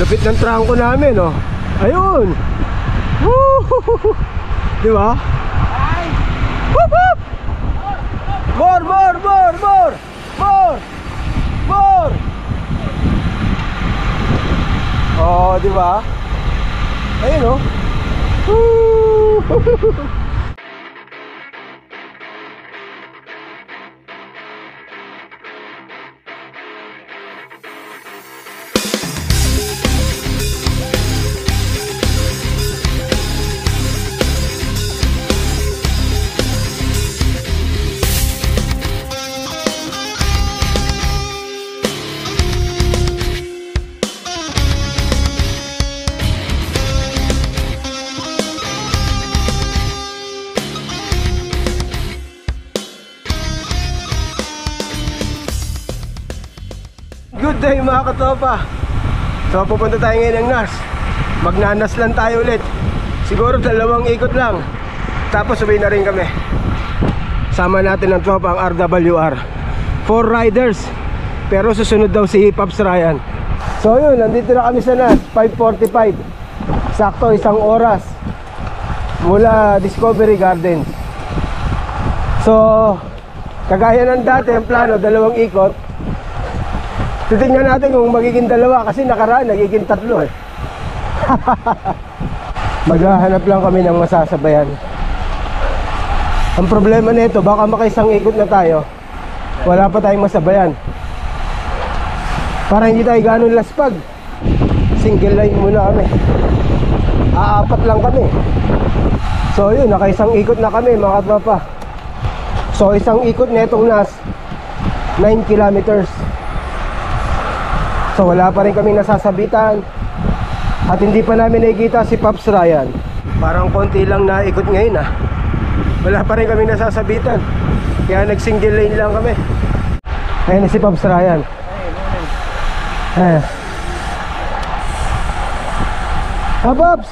lupit ng trangko namin, oh. Ayun. Woo! Di ba? Whoop, whoop! More, more, more, more! More! More! Oh, di ba? Ayun, oh. Woo! Good day mga katopa. So pupunta tayo ngayon ng NAS. Magnanas lang tayo ulit. Siguro 2 ikot lang. Tapos uwi na rin kami. Sama natin ng tropa ang RWR. 4 riders. Pero susunod daw si Pops Ryan. So yun, nandito na kami sa NAS. 5:45. Sakto 1 oras mula Discovery Gardens. So kagaya ng dati, ang plano 2 ikot. Titingnan natin kung magiging 2 kasi nakaraan nagiging 3 eh. Maghahanap lang kami ng masasabayan. Ang problema nito, baka makaisang ikot na tayo, wala pa tayong masabayan. Para hindi tayo ganun laspag, single line muna kami. Aapat lang kami. So yun, nakaisang ikot na kami mga tropa. So isang ikot netong NAS 9 kilometers. So wala pa rin kami nasasabitan. At hindi pa namin nakikita si Pops Ryan. Parang konti lang naikot ngayon ah. Wala pa rin kami nasasabitan. Kaya nag single lane lang kami. Ayun si Pops Ryan. Pops!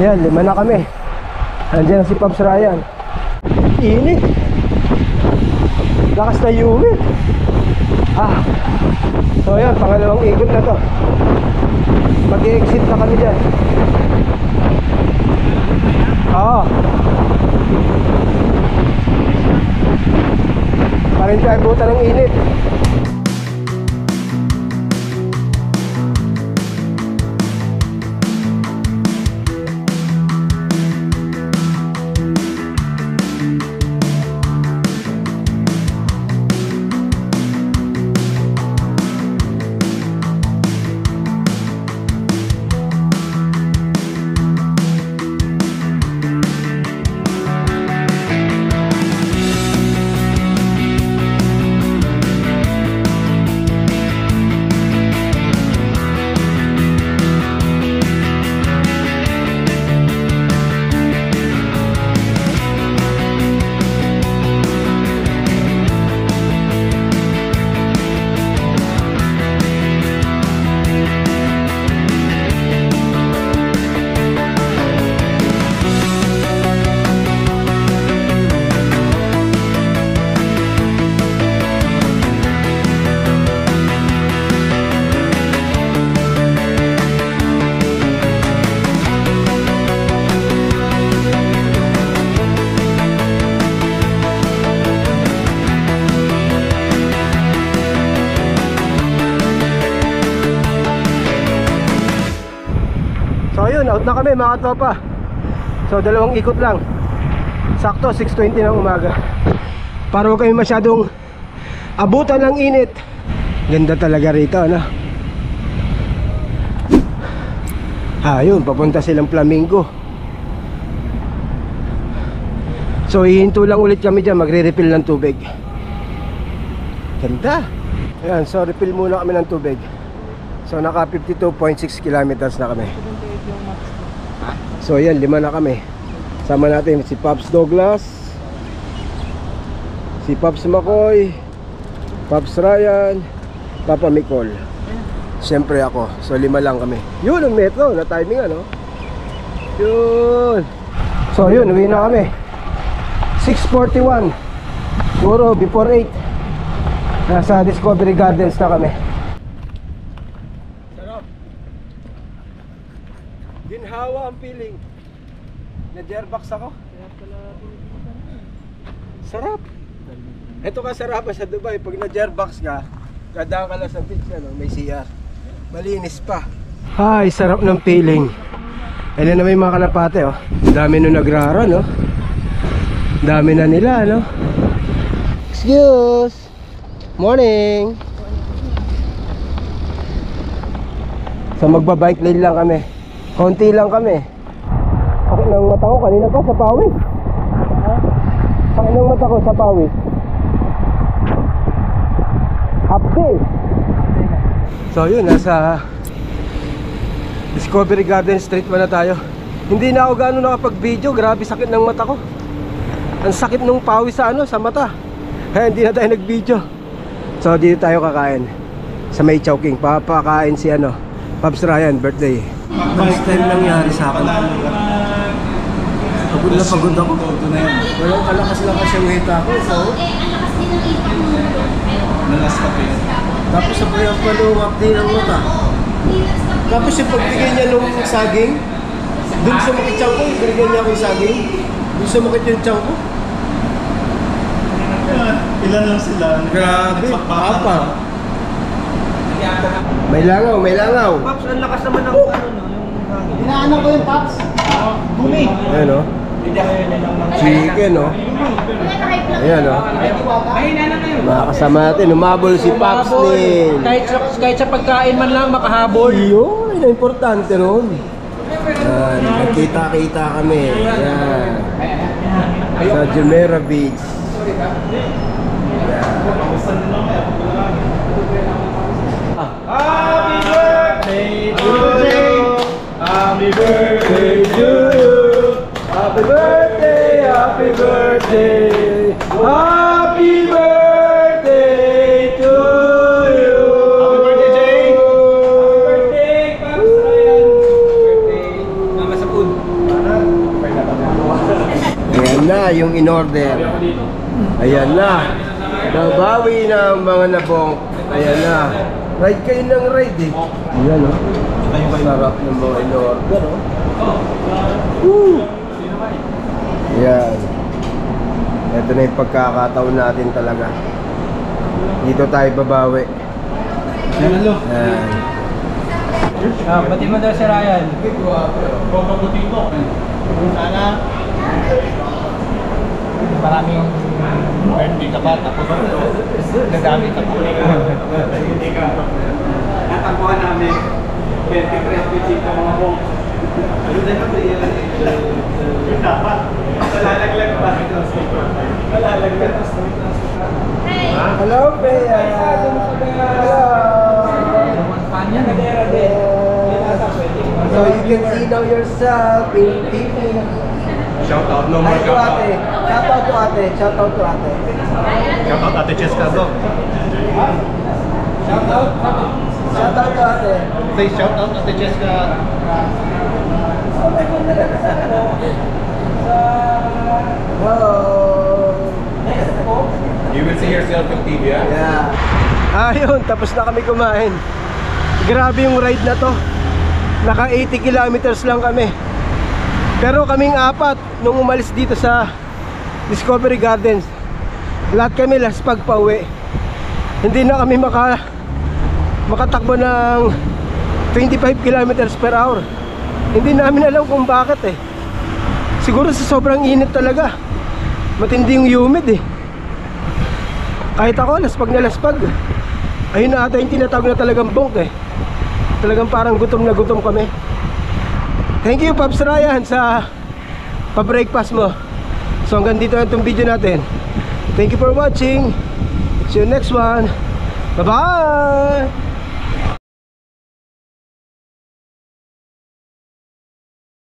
Yan, 5 na kami. Andiyan si Pops Ryan. Init. Lakas na humid. So yan, pangalawang ikot na to. Mag-i-exit na kami dyan. Parin tayo buta ng init. Out na kami mga tropa. So 2 ikot lang. Sakto 6:20 ng umaga. Para huwag kami masyadong abutan ng init. Ganda talaga rito, ano? Yun, papunta silang Flamingo. So hihinto lang ulit kami dyan, magre-refill ng tubig. Ganda. Ayan, so refill muna kami ng tubig. So naka 52.6 kilometers na kami. So ayan, 5 na kami. Sama natin si Pops Douglas, si Pops McCoy, Pops Ryan, Papa Micol, siyempre ako. So 5 lang kami. Yun ang metro na timing, ano? Yun. So yun, uwi na kami. 6:41. Siguro before 8. Nasa Discovery Gardens na kami. Sarap. Ginhawa ang feeling. Na-gearbox ako. Sarap. Ito kasarapan sa Dubai. Pag na-gearbox ka, dadaan ka lang sa beach, ano, may CR. Malinis pa. Ay, sarap ng feeling. Ayun na may mga kalapate, oh. Dami nung nagrara, no? Dami na nila, no? Excuse. Morning. So magbabike lane lang kami. Konti lang kami. Sakit ng mata ko kanina pa sa pawis. Sakit ng mata ko sa pawis. Half day. So yun, nasa Discovery Garden Street na tayo. Hindi na ako gano'n nakapag-video. Grabe sakit ng mata ko. Ang sakit ng pawis sa ano, sa mata. Kaya hindi na tayo nag-video. So dito tayo kakain sa May Chowking. Papakain si ano, Pops Ryan, birthday. First time nangyari sa akin. Pagod na pagod ako. Walang kalakas-lakas yung hita ko. So nalas ka pa yun. tapos sabay ang paluwak din ang mata. Tapos yung pagbigay niya nung saging, dun sumakit tiyan ko, binigyan niya ako yung saging. Dun sumakit yung tiyan ko. Ilan lang sila? Grabe, apat. May langaw, may langaw. Pops, ang lakas naman ng ano, no? Yung hangin. Inaanak ko yung Pops. Bumi. Ayan o. Chicken o. Ayan o. Mga kasama natin, umabol si Pops din. Kahit sa pagkain man lang makahabol. Yun, yun ang importante nun. Yan, nagkita-kita kami. Yan. Sa Jumeirah Beach. Happy birthday to you. Happy birthday to you. Happy birthday, happy birthday. Happy birthday to you. Happy birthday, Jay. Happy birthday, Pops Ryan. Birthday, Mama Sapud. Ayan na yung in-order. Ayan na. Nabawi na ang mga nabong. Ayan na. Ride kayo ng ride eh. Ayan o. Sarap ng mga in-order o. Woo! Ayan. Ito na yung pagkakataon natin talaga. Dito tayo babawi. Yan alo. Ayan. Pati mo daw si Ryan. Pagkabutito. Sana maraming birthday ka pa tapos nagamit ka pa. Natampuhan namin 23 pichito mga bong. Ayun na yung Dapat. malalaglag pa. Malalaglag pa. Hello, Bea. Hello. Kanya kadera din. So you can see now yourself in TV. Shout out no Hi more to ate. Shout out to ate. Shout out to ate. Shout out Ate Cheska go. Shout out. Shout out to ate. Say shout out Ate Cheska. Hello. You will see yourself on TV, ah? Yeah. Ayun, tapos na kami kumain. Grabe yung ride na to. Naka 80 kilometers lang kami. Pero kaming apat nung umalis dito sa Discovery Gardens, lahat kami last pagpauwi. Hindi na kami makatakbo ng 25 kilometers per hour. Hindi namin alam kung bakit eh. Siguro sa sobrang init talaga. Matindi yung humid eh. Kahit ako laspag na laspag. Ayun na ata yung tinatawag na talagang bunk eh. Talagang parang gutom na gutom kami. Thank you Pops Ryan sa pa-breakfast mo. So hanggang dito na itong video natin. Thank you for watching. See you next one. Bye bye.